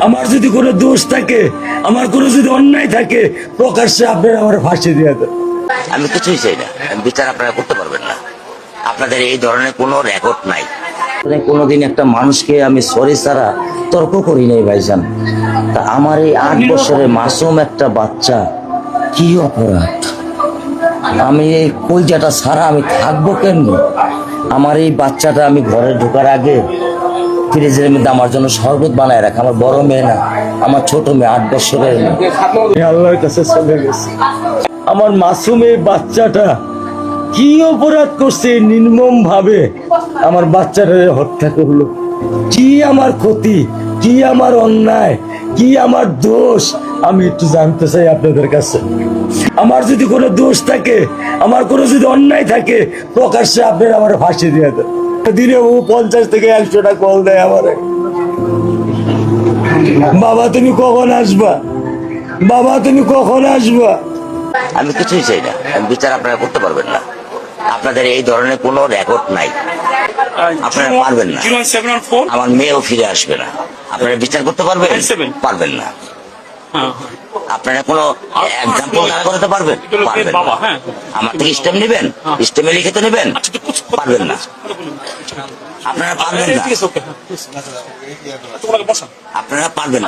আমার যদি কোনো দোষ থাকে, আমার কোনো যদি অন্যায় থাকে, প্রকাশ্যে আপনারা আমার ফাঁসি দিয়ে দেন। আমি কিছুই চাই না, বিচার আপনারা করতে পারবেন না। আপনাদের এই ধরনের কোনো রেকর্ড নাই। কোনোদিন একটা মানুষকে আমি সরি ছাড়া তর্ক করি নাই ভাইজান। তা আমার এই 8 বছরের মাসুম একটা বাচ্চা কি অপরাধ? আমি এই কলজাটা ছাড়া আমি থাকবো কেমনি? আমার এই বাচ্চাটা আমি ঘরে ঢোকার আগে ফ্রিজের মধ্যে আমার জন্য শরবত বানায় রাখে। আমার বড় মেয়ে না, আমার ছোট মেয়ে, 8 বছরের মেয়ে। আল্লাহর কাছে চলে গেছে। আমার মাসুম এই বাচ্চাটা কি অপরাধ করছে নির্মম ভাবে আমার বাচ্চাটা হত্যা করলো? কি আমার ক্ষতি, কি আমার অন্যায়, কি আমার দোষ, আমি একটু জানতে চাই আপনাদের কাছে। আমার যদি কোনো দোষ থাকে, আমার কোনো যদি অন্যায় থাকে, প্রকাশ্যে আপনারা আমার ফাঁসি দিয়ে দেন। দিনে ও 50 থেকে 100টা কল দেয় আমারে, বাবা তুমি কখন আসবা, বাবা তুমি কখন আসবা। আমি কিছুই চাই না, বিচার আপনারা করতে পারবেন না। আপনাদের এই ধরনের কোনো রেকর্ড নাই, আপনারা পারবেন না। আমার মেয়েও ফিরে আসবে না। আপনারা বিচার করতে পারবেন? পারবেন না। আপনারা কোনো এক্সাম্পল দাঁড়া করতে পারবেন? পারবেন না। আমার থেকে স্টেপ নেবেন, স্টেপে লিখে তো নেবেন, পারবেন না। আপনারা পারবেন না, আপনারা পারবেন না।